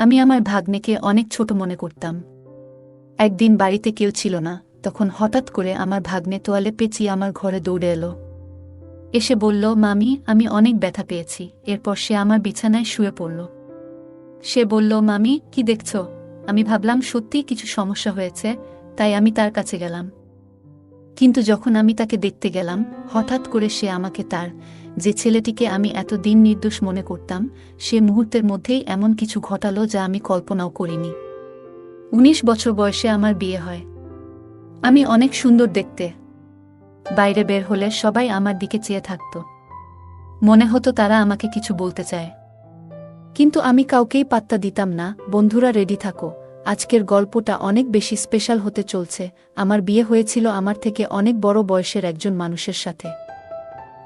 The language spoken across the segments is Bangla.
আমি আমার ভাগ্নেকে অনেক ছোট মনে করতাম। একদিন বাড়িতে কেউ ছিল না, তখন হঠাৎ করে আমার ভাগ্নে তোয়ালে পেঁচিয়ে আমার ঘরে দৌড়ে এলো। এসে বলল, মামি, আমি অনেক ব্যথা পেয়েছি। এরপর সে আমার বিছানায় শুয়ে পড়ল। সে বলল, মামি, কি দেখছ? আমি ভাবলাম সত্যিই কিছু সমস্যা হয়েছে, তাই আমি তার কাছে গেলাম। কিন্তু যখন আমি তাকে দেখতে গেলাম, হঠাৎ করে সে আমাকে তার যে ছেলেটিকে আমি এতদিন নির্দোষ মনে করতাম, সে মুহূর্তের মধ্যেই এমন কিছু ঘটালো যা আমি কল্পনাও করিনি। ১৯ বছর বয়সে আমার বিয়ে হয়। আমি অনেক সুন্দর দেখতে। বাইরে বের হলে সবাই আমার দিকে চেয়ে থাকত। মনে হতো তারা আমাকে কিছু বলতে চায়, কিন্তু আমি কাউকেই পাত্তা দিতাম না। বন্ধুরা, রেডি থাকো, আজকের গল্পটা অনেক বেশি স্পেশাল হতে চলছে। আমার বিয়ে হয়েছিল আমার থেকে অনেক বড় বয়সের একজন মানুষের সাথে।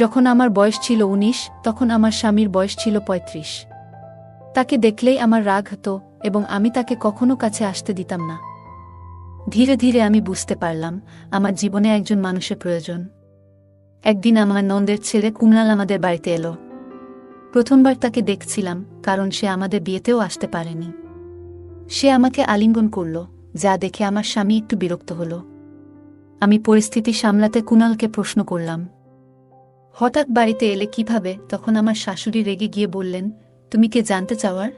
যখন আমার বয়স ছিল ১৯, তখন আমার স্বামীর বয়স ছিল ৩৫। তাকে দেখলেই আমার রাগ হতো এবং আমি তাকে কখনো কাছে আসতে দিতাম না। ধীরে ধীরে আমি বুঝতে পারলাম আমার জীবনে একজন মানুষের প্রয়োজন। একদিন আমার নন্দের ছেলে কুণাল আমাদের বাড়িতে এলো। প্রথমবার তাকে দেখছিলাম, কারণ সে আমাদের বিয়েতেও আসতে পারেনি। সে আমাকে আলিঙ্গন করল, যা দেখে আমার স্বামী একটু বিরক্ত হল। আমি পরিস্থিতি সামলাতে কুণালকে প্রশ্ন করলাম, হঠাৎ বাড়িতে এলে কিভাবে? তখন আমার শাশুড়ি রেগে গিয়ে বললেন, তুমি কে জানতে চাওয়ার?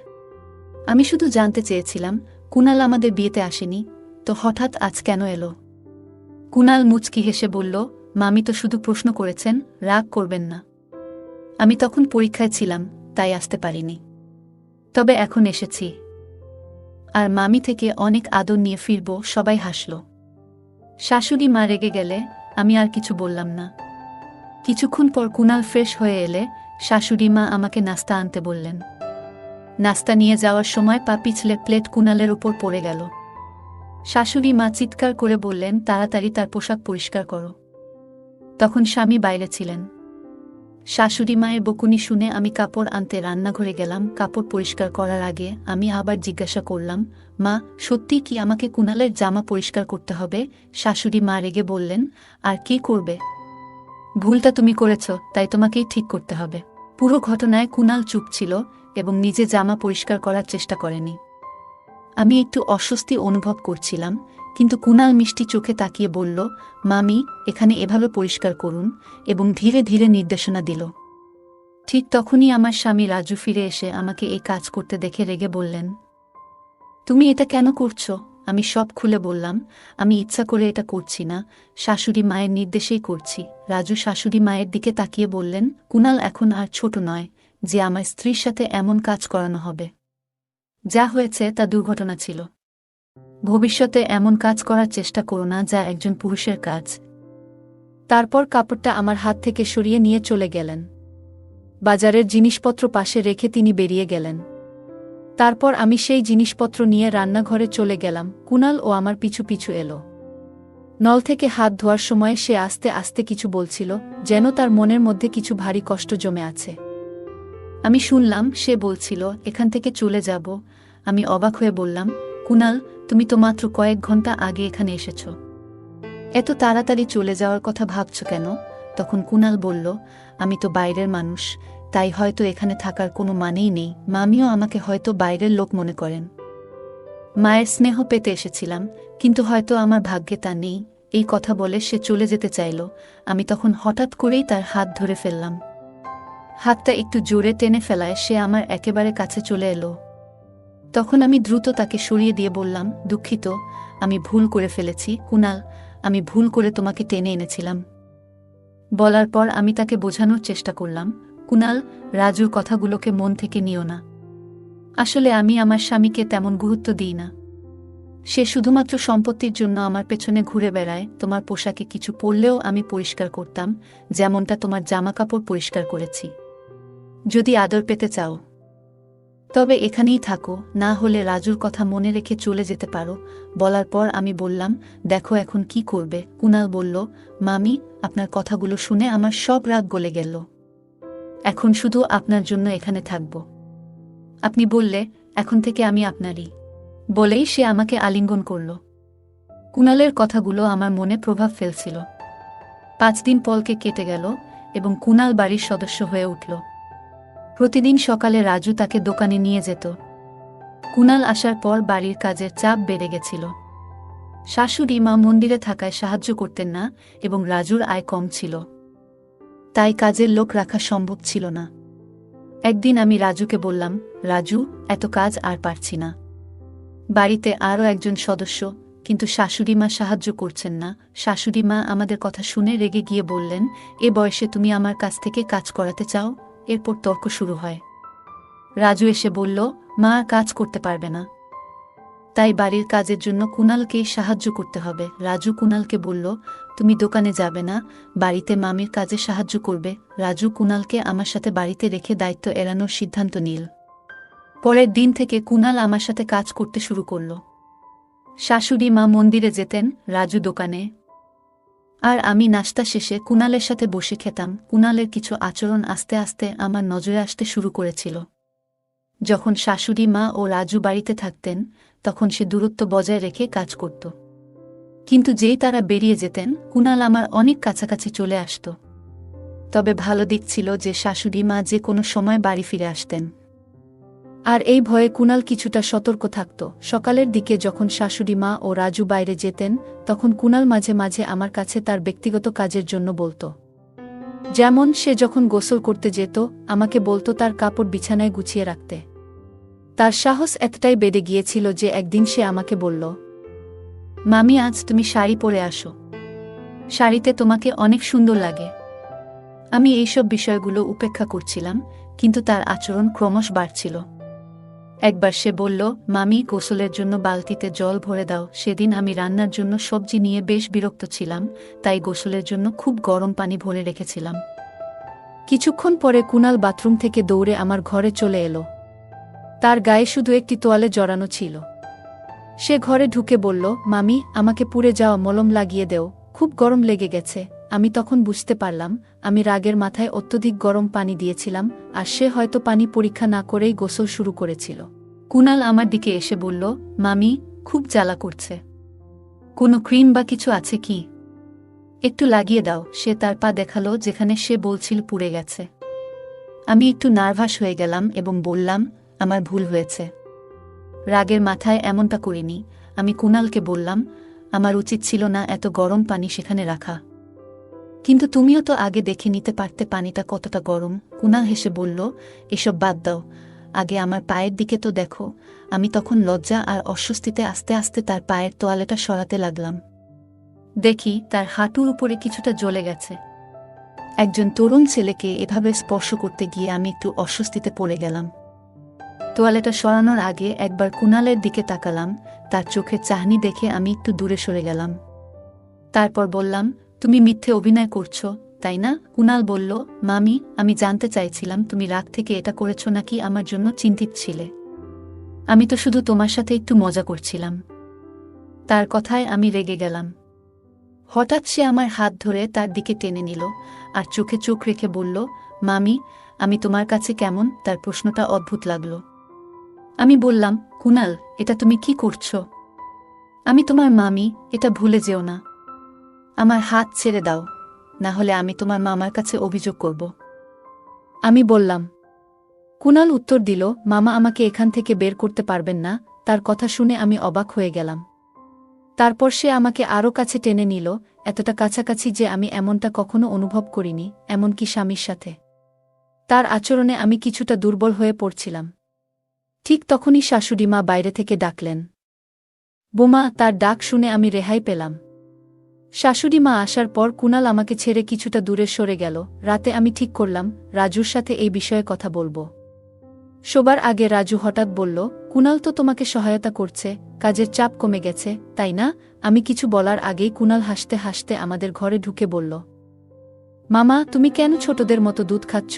আমি শুধু জানতে চেয়েছিলাম কুণাল আমাদের বিয়েতে আসেনি, তো হঠাৎ আজ কেন এলো? কুণাল মুচকি হেসে বলল, মামি তো শুধু প্রশ্ন করেছেন, রাগ করবেন না। আমি তখন পরীক্ষায় ছিলাম, তাই আসতে পারিনি, তবে এখন এসেছি, আর মামি থেকে অনেক আদর নিয়ে ফিরব। সবাই হাসল। শাশুড়ি মা রেগে গেলে আমি আর কিছু বললাম না। কিছুক্ষণ পর কুণাল ফ্রেশ হয়ে এলে শাশুড়ি মা আমাকে নাস্তা আনতে বললেন। নাস্তা নিয়ে যাওয়ার সময় পা পিছলে প্লেট কুণালের উপর পড়ে গেল। শাশুড়ি মা চিৎকার করে বললেন, তাড়াতাড়ি তার পোশাক পরিষ্কার করো। তখন স্বামী বাইরে ছিলেন। শাশুড়ি মায়ের বকুনি শুনে আমি কাপড় আনতে রান্নাঘরে গেলাম। কাপড় পরিষ্কার করার আগে আমি আবার জিজ্ঞাসা করলাম, মা, সত্যি কি আমাকে কুণালের জামা পরিষ্কার করতে হবে? শাশুড়ি মা রেগে বললেন, আর কি করবে? ভুলটা তুমি করেছ, তাই তোমাকেই ঠিক করতে হবে। পুরো ঘটনায় কুণাল চুপ ছিল এবং নিজে জামা পরিষ্কার করার চেষ্টা করেনি। আমি একটু অস্বস্তি অনুভব করছিলাম, কিন্তু কুণাল মিষ্টি চোখে তাকিয়ে বলল, মামি, এখানে এভাবে পরিষ্কার করুন, এবং ধীরে ধীরে নির্দেশনা দিল। ঠিক তখনই আমার স্বামী রাজু ফিরে এসে আমাকে এই কাজ করতে দেখে রেগে বললেন, তুমি এটা কেন করছো? আমি সব খুলে বললাম, আমি ইচ্ছা করে এটা করছি না, শাশুড়ি মায়ের নির্দেশেই করছি। রাজু শাশুড়ি মায়ের দিকে তাকিয়ে বললেন, কুণাল এখন আর ছোট নয় যে আমার স্ত্রীর সাথে এমন কাজ করানো হবে। যা হয়েছে তা দুর্ঘটনা ছিল। ভবিষ্যতে এমন কাজ করার চেষ্টা করো না যা একজন পুরুষের কাজ। তারপর কাপড়টা আমার হাত থেকে সরিয়ে নিয়ে চলে গেলেন। বাজারের জিনিসপত্র পাশে রেখে তিনি বেরিয়ে গেলেন। তারপর আমি সেই জিনিসপত্র নিয়ে রান্নাঘরে চলে গেলাম। কুণাল ও আমার পিছু পিছু এলো। নল থেকে হাত ধোয়ার সময় সে আস্তে আস্তে কিছু বলছিল, যেন তার মনের মধ্যে কিছু ভারী কষ্ট জমে আছে। আমি শুনলাম সে বলছিল, এখান থেকে চলে যাব। আমি অবাক হয়ে বললাম, কুণাল, তুমি তো মাত্র কয়েক ঘন্টা আগে এখানে এসেছ, এত তাড়াতাড়ি চলে যাওয়ার কথা ভাবছ কেন? তখন কুণাল বলল, আমি তো বাইরের মানুষ, তাই হয়তো এখানে থাকার কোনো মানেই নেই। মামিও আমাকে হয়তো বাইরের লোক মনে করেন। মায়ের স্নেহ পেতে এসেছিলাম, কিন্তু হয়তো আমার ভাগ্যে তা নেই। এই কথা বলে সে চলে যেতে চাইল। আমি তখন হঠাৎ করেই তার হাত ধরে ফেললাম। হাতটা একটু জোরে টেনে ফেলায় সে আমার একেবারে কাছে চলে এলো। তখন আমি দ্রুত তাকে সরিয়ে দিয়ে বললাম, দুঃখিত, আমি ভুল করে ফেলেছি কুণাল, আমি ভুল করে তোমাকে টেনে এনেছিলাম। বলার পর আমি তাকে বোঝানোর চেষ্টা করলাম, কুণাল, রাজুর কথাগুলোকে মন থেকে নিও না। আসলে আমি আমার স্বামীকে তেমন গুরুত্ব দিই না। সে শুধুমাত্র সম্পত্তির জন্য আমার পেছনে ঘুরে বেড়ায়। তোমার পোশাকে কিছু পরলেও আমি পরিষ্কার করতাম, যেমনটা তোমার জামাকাপড় পরিষ্কার করেছি। যদি আদর পেতে চাও তবে এখানেই থাকো, না হলে রাজুর কথা মনে রেখে চলে যেতে পারো। বলার পর আমি বললাম, দেখো এখন কি করবে? কুণাল বলল, মামি, আপনার কথাগুলো শুনে আমার সব রাগ গলে গেল। এখন শুধু আপনার জন্য এখানে থাকব। আপনি বললে এখন থেকে আমি আপনারই। বলেই সে আমাকে আলিঙ্গন করল। কুণালের কথাগুলো আমার মনে প্রভাব ফেলছিল। 5 দিন পলকে কেটে গেল এবং কুণাল বাড়ির সদস্য হয়ে উঠল। প্রতিদিন সকালে রাজু তাকে দোকানে নিয়ে যেত। কুনাল আসার পর বাড়ির কাজের চাপ বেড়ে গেছিল। শাশুড়ি মা মন্দিরে থাকায় সাহায্য করতেন না এবং রাজুর আয় কম ছিল, তাই কাজের লোক রাখা সম্ভব ছিল না। একদিন আমি রাজুকে বললাম, রাজু, এত কাজ আর পারছি না। বাড়িতে আরও একজন সদস্য, কিন্তু শাশুড়ি মা সাহায্য করছেন না। শাশুড়ি মা আমাদের কথা শুনে রেগে গিয়ে বললেন, এ বয়সে তুমি আমার কাছ থেকে কাজ করাতে চাও? এরপর তর্ক শুরু হয়। রাজু এসে বলল, মা আর কাজ করতে পারবে না, তাই বাড়ির কাজের জন্য কুনালকেই সাহায্য করতে হবে। রাজু কুনালকে বলল, তুমি দোকানে যাবে না, বাড়িতে মামির কাজে সাহায্য করবে। রাজু কুনালকে আমার সাথে বাড়িতে রেখে দায়িত্ব এড়ানোর সিদ্ধান্ত নিল। পরের দিন থেকে কুনাল আমার সাথে কাজ করতে শুরু করল। শাশুড়ি মা মন্দিরে যেতেন, রাজু দোকানে, আর আমি নাশতা শেষে কুনালের সাথে বসে খেতাম। কুনালের কিছু আচরণ আস্তে আস্তে আমার নজরে আসতে শুরু করেছিল। যখন শাশুড়ি মা ও রাজু বাড়িতে থাকতেন, তখন সে দূরত্ব বজায় রেখে কাজ করত, কিন্তু যেই তারা বেরিয়ে যেতেন, কুনাল আমার অনেক কাছাকাছি চলে আসত। তবে ভালো দিক ছিল যে শাশুড়ি মা যে কোনো সময় বাড়ি ফিরে আসতেন, আর এই ভয়ে কুনাল কিছুটা সতর্ক থাকত। সকালের দিকে যখন শাশুড়ি মা ও রাজু বাইরে যেতেন, তখন কুনাল মাঝে মাঝে আমার কাছে তার ব্যক্তিগত কাজের জন্য বলত। যেমন সে যখন গোসল করতে যেত, আমাকে বলতো তার কাপড় বিছানায় গুছিয়ে রাখতে। তার সাহস এতটাই বেড়ে গিয়েছিল যে একদিন সে আমাকে বলল, মামি, আজ তুমি শাড়ি পরে আসো, শাড়িতে তোমাকে অনেক সুন্দর লাগে। আমি এইসব বিষয়গুলো উপেক্ষা করছিলাম, কিন্তু তার আচরণ ক্রমশ বাড়ছিল। একবার সে বলল, মামি, গোসলের জন্য বালতিতে জল ভরে দাও। সেদিন আমি রান্নার জন্য সবজি নিয়ে বেশ বিরক্ত ছিলাম, তাই গোসলের জন্য খুব গরম পানি ভরে রেখেছিলাম। কিছুক্ষণ পরে কুনাল বাথরুম থেকে দৌড়ে আমার ঘরে চলে এলো। তার গায়ে শুধু একটি তোয়ালে জড়ানো ছিল। সে ঘরে ঢুকে বলল, মামি, আমাকে পুড়ে যাওয়া মলম লাগিয়ে দেও, খুব গরম লেগে গেছে। আমি তখন বুঝতে পারলাম আমি রাগের মাথায় অত্যধিক গরম পানি দিয়েছিলাম, আর সে হয়তো পানি পরীক্ষা না করেই গোসল শুরু করেছিল। কুনাল আমার দিকে এসে বলল, মামি, খুব জ্বালা করছে, কোনো ক্রিম বা কিছু আছে কি? একটু লাগিয়ে দাও। সে তার পা দেখালো যেখানে সে বলছিল পুড়ে গেছে। আমি একটু নার্ভাস হয়ে গেলাম এবং বললাম, আমার ভুল হয়েছে, রাগের মাথায় এমনটা করিনি। আমি কুনালকে বললাম, আমার উচিত ছিল না এত গরম পানি সেখানে রাখা, কিন্তু তুমিও তো আগে দেখে নিতে পারতে পানিটা কতটা গরম। কুনাল হেসে বলল, এসব বাদ দাও, আগে আমার পায়ের দিকে তো দেখো। আমি তখন লজ্জা আর অস্বস্তিতে আস্তে আস্তে তার পায়ের তোয়ালেটা সরাতে লাগলাম। দেখি তার হাঁটুর উপরে কিছুটা জ্বলে গেছে। একজন তরুণ ছেলেকে এভাবে স্পর্শ করতে গিয়ে আমি একটু অস্বস্তিতে পড়ে গেলাম। তোয়ালেটা সরানোর আগে একবার কুনালের দিকে তাকালাম। তার চোখের চাহনি দেখে আমি একটু দূরে সরে গেলাম। তারপর বললাম, তুমি মিথ্যে অভিনয় করছো, তাই না? কুনাল বলল, মামি, আমি জানতে চাইছিলাম তুমি রাগ থেকে এটা করেছো নাকি আমার জন্য চিন্তিত ছিলে। আমি তো শুধু তোমার সাথে একটু মজা করছিলাম। তার কথায় আমি রেগে গেলাম। হঠাৎ সে আমার হাত ধরে তার দিকে টেনে নিল আর চোখে চোখ রেখে বলল, মামি, আমি তোমার কাছে কেমন? তার প্রশ্নটা অদ্ভুত লাগল। আমি বললাম, কুনাল, এটা তুমি কি করছো? আমি তোমার মামি, এটা ভুলে যেও না। আমার হাত ছেড়ে দাও, না হলে আমি তোমার মামার কাছে অভিযোগ করব। আমি বললাম। কুনাল উত্তর দিল, মামা আমাকে এখান থেকে বের করতে পারবেন না। তার কথা শুনে আমি অবাক হয়ে গেলাম। তারপর সে আমাকে আরও কাছে টেনে নিল, এতটা কাছাকাছি যে আমি এমনটা কখনো অনুভব করিনি, এমনকি স্বামীর সাথে। তার আচরণে আমি কিছুটা দুর্বল হয়ে পড়ছিলাম। ঠিক তখনই শাশুড়ি মা বাইরে থেকে ডাকলেন। বোমা! তার ডাক শুনে আমি রেহাই পেলাম। শাশুড়ি মা আসার পর কুনাল আমাকে ছেড়ে কিছুটা দূরে সরে গেল। রাতে আমি ঠিক করলাম রাজুর সাথে এই বিষয়ে কথা বলবো। শোবার আগে রাজু হঠাৎ বলল, কুনাল তো তোমাকে সহায়তা করছে, কাজের চাপ কমে গেছে, তাই না? আমি কিছু বলার আগেই কুনাল হাসতে হাসতে আমাদের ঘরে ঢুকে বলল, মামা, তুমি কেন ছোটদের মতো দুধ খাচ্ছ?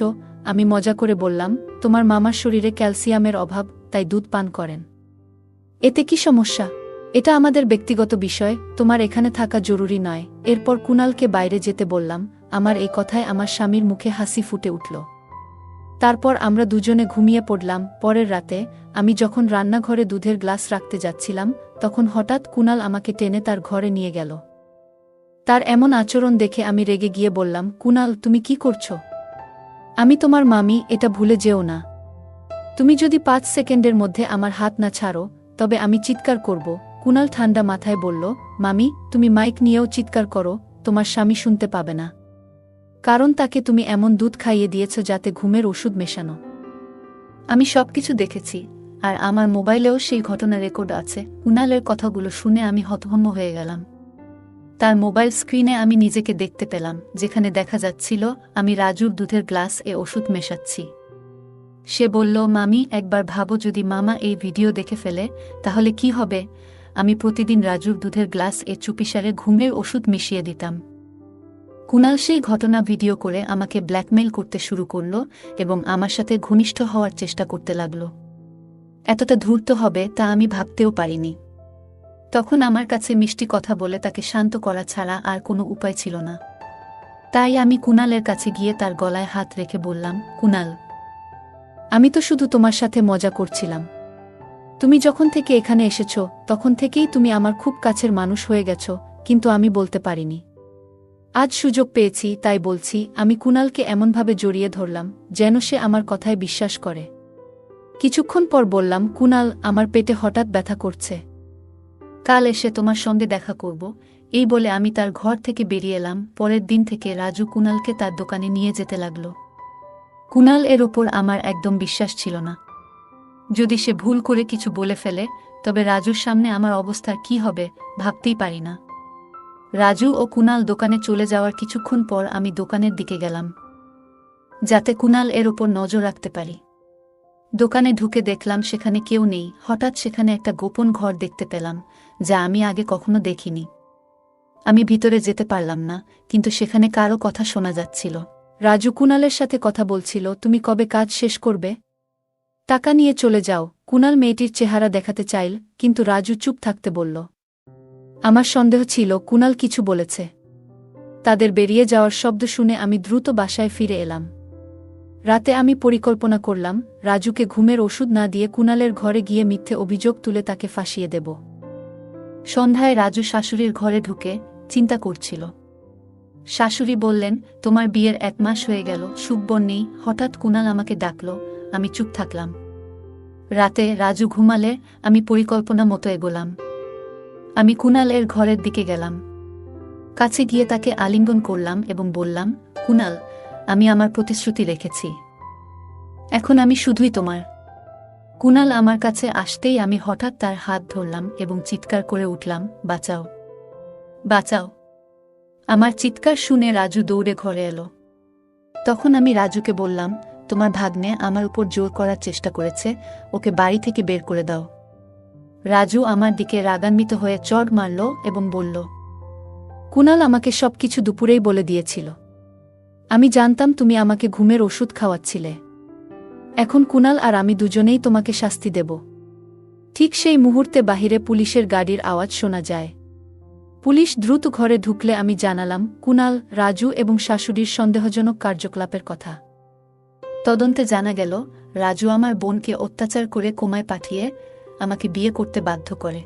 আমি মজা করে বললাম, তোমার মামার শরীরে ক্যালসিয়ামের অভাব, তাই দুধ পান করেন। এতে কি সমস্যা? এটা আমাদের ব্যক্তিগত বিষয়, তোমার এখানে থাকা জরুরি নয়। এরপর কুনালকে বাইরে যেতে বললাম। আমার এই কথায় আমার স্বামীর মুখে হাসি ফুটে উঠল। তারপর আমরা দুজনে ঘুমিয়ে পড়লাম। পরের রাতে আমি যখন রান্নাঘরে দুধের গ্লাস রাখতে যাচ্ছিলাম, তখন হঠাৎ কুনাল আমাকে টেনে তার ঘরে নিয়ে গেল। তার এমন আচরণ দেখে আমি রেগে গিয়ে বললাম, কুনাল, তুমি কি করছো? আমি তোমার মামি, এটা ভুলে যেও না। তুমি যদি 5 সেকেন্ডের মধ্যে আমার হাত না ছাড়ো তবে আমি চিৎকার করব। কুনাল ঠান্ডা মাথায় বলল, মামি তুমি মাইক নিয়েও চিৎকার করো, তোমার স্বামী শুনতে পাবে না। কারণ তাকে তুমি এমন দুধ খাইয়ে দিয়েছ যাতে ঘুমের ওষুধ মেশানো। আমি সবকিছু দেখেছি, আর আমার মোবাইলেও সেই ঘটনা রেকর্ড আছে। কুনালের কথাগুলো শুনে আমি হতভম্ব হয়ে গেলাম। তার মোবাইল স্ক্রিনে আমি নিজেকে দেখতে পেলাম, যেখানে দেখা যাচ্ছিল আমি রাজুর দুধের গ্লাস ওষুধ মেশাচ্ছি। সে বলল, মামি একবার ভাবো যদি মামা এই ভিডিও দেখে ফেলে তাহলে কি হবে। আমি প্রতিদিন রাজুর দুধের গ্লাস চুপিসারে ঘুমের ওষুধ মিশিয়ে দিতাম। কুনাল সেই ঘটনা ভিডিও করে আমাকে ব্ল্যাকমেইল করতে শুরু করল এবং আমার সাথে ঘনিষ্ঠ হওয়ার চেষ্টা করতে লাগল। এতটা ধূর্ত হবে তা আমি ভাবতেও পারিনি। তখন আমার কাছে মিষ্টি কথা বলে তাকে শান্ত করা ছাড়া আর কোনো উপায় ছিল না। তাই আমি কুনালের কাছে গিয়ে তার গলায় হাত রেখে বললাম, কুনাল, আমি তো শুধু তোমার সাথে মজা করছিলাম। তুমি যখন থেকে এখানে এসেছ তখন থেকেই তুমি আমার খুব কাছের মানুষ হয়ে গেছ, কিন্তু আমি বলতে পারিনি। আজ সুযোগ পেয়েছি তাই বলছি। আমি কুনালকে এমনভাবে জড়িয়ে ধরলাম যেন সে আমার কথায় বিশ্বাস করে। কিছুক্ষণ পর বললাম, কুনাল, আমার পেটে হঠাৎ ব্যথা করছে, কাল এসে তোমার সঙ্গে দেখা করব। এই বলে আমি তার ঘর থেকে বেরিয়ে এলাম। পরের দিন থেকে রাজু কুনালকে তার দোকানে নিয়ে যেতে লাগল। কুনাল এর ওপর আমার একদম বিশ্বাস ছিল না। যদি সে ভুল করে কিছু বলে ফেলে তবে রাজুর সামনে আমার অবস্থার কি হবে ভাবতেই পারি না। রাজু ও কুনাল দোকানে চলে যাওয়ার কিছুক্ষণ পর আমি দোকানের দিকে গেলাম, যাতে কুনাল এর ওপর নজর রাখতে পারি। দোকানে ঢুকে দেখলাম সেখানে কেউ নেই। হঠাৎ সেখানে একটা গোপন ঘর দেখতে পেলাম, যা আমি আগে কখনো দেখিনি। আমি ভিতরে যেতে পারলাম না, কিন্তু সেখানে কারো কথা শোনা যাচ্ছিল। রাজু কুনালের সাথে কথা বলছিল, তুমি কবে কাজ শেষ করবে? টাকা নিয়ে চলে যাও। কুনাল মেয়েটির চেহারা দেখাতে চাইল, কিন্তু রাজু চুপ থাকতে বলল। আমার সন্দেহ ছিল কুনাল কিছু বলেছে। তাদের বেরিয়ে যাওয়ার শব্দ শুনে আমি দ্রুত বাসায় ফিরে এলাম। রাতে আমি পরিকল্পনা করলাম রাজুকে ঘুমের ওষুধ না দিয়ে কুনালের ঘরে গিয়ে মিথ্যে অভিযোগ তুলে তাকে ফাঁসিয়ে দেব। সন্ধ্যায় রাজু শাশুড়ির ঘরে ঢুকে চিন্তা করছিল। শাশুড়ি বললেন, তোমার বিয়ের 1 মাস হয়ে গেল, সুখবর নেই। হঠাৎ কুনাল আমাকে ডাকল, আমি চুপ থাকলাম। রাতে রাজু ঘুমালে আমি পরিকল্পনা মতো এগোলাম। আমি কুনালের ঘরের দিকে গেলাম, কাছে গিয়ে তাকে আলিঙ্গন করলাম এবং বললাম, কুনাল, আমি আমার প্রতিশ্রুতি রেখেছি, এখন আমি শুধুই তোমার। কুনাল আমার কাছে আসতেই আমি হঠাৎ তার হাত ধরলাম এবং চিৎকার করে উঠলাম, বাঁচাও, বাঁচাও। আমার চিৎকার শুনে রাজু দৌড়ে ঘরে এলো। তখন আমি রাজুকে বললাম, তোমার ভাগ্নে আমার উপর জোর করার চেষ্টা করেছে, ওকে বাড়ি থেকে বের করে দাও। রাজু আমার দিকে রাগান্বিত হয়ে চড় মারল এবং বলল, কুনাল আমাকে সবকিছু দুপুরেই বলে দিয়েছিল। আমি জানতাম তুমি আমাকে ঘুমের ওষুধ খাওয়াচ্ছিলে। এখন কুনাল আর আমি দুজনেই তোমাকে শাস্তি দেব। ঠিক সেই মুহূর্তে বাহিরে পুলিশের গাড়ির আওয়াজ শোনা যায়। পুলিশ দ্রুত ঘরে ঢুকলে আমি জানালাম কুনাল, রাজু এবং শাশুড়ির সন্দেহজনক কার্যকলাপের কথা। তদন্তে জানা গেল রাজু আমার বোনকে অত্যাচার করে কোমায় পাঠিয়ে আমাকে বিয়ে করতে বাধ্য করে।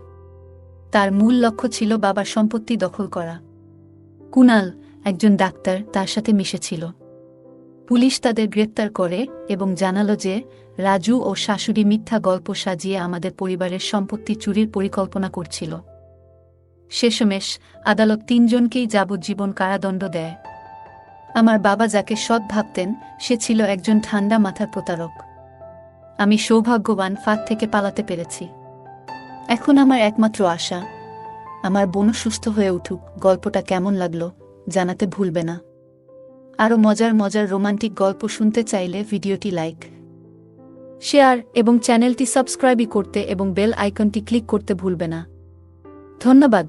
তার মূল লক্ষ্য ছিল বাবার সম্পত্তি দখল করা। কুনাল, একজন ডাক্তার, তার সাথে মিশেছিল। পুলিশ তাদের গ্রেপ্তার করে এবং জানালো যে রাজু ও শাশুড়ি মিথ্যা গল্প সাজিয়ে আমাদের পরিবারের সম্পত্তি চুরির পরিকল্পনা করছিল। শেষমেশ আদালত 3 জনকেই যাবজ্জীবন কারাদণ্ড দেয়। আমার বাবা যাকে সৎ ভাবতেন সে ছিল একজন ঠান্ডা মাথার প্রতারক। আমি সৌভাগ্যবান, ফাঁদ থেকে পালাতে পেরেছি। এখন আমার একমাত্র আশা আমার বোনও সুস্থ হয়ে উঠুক। গল্পটা কেমন লাগলো জানাতে ভুলবে না। আরও মজার মজার রোমান্টিক গল্প শুনতে চাইলে ভিডিওটি লাইক, শেয়ার এবং চ্যানেলটি সাবস্ক্রাইব করতে এবং বেল আইকনটি ক্লিক করতে ভুলবে না। ধন্যবাদ।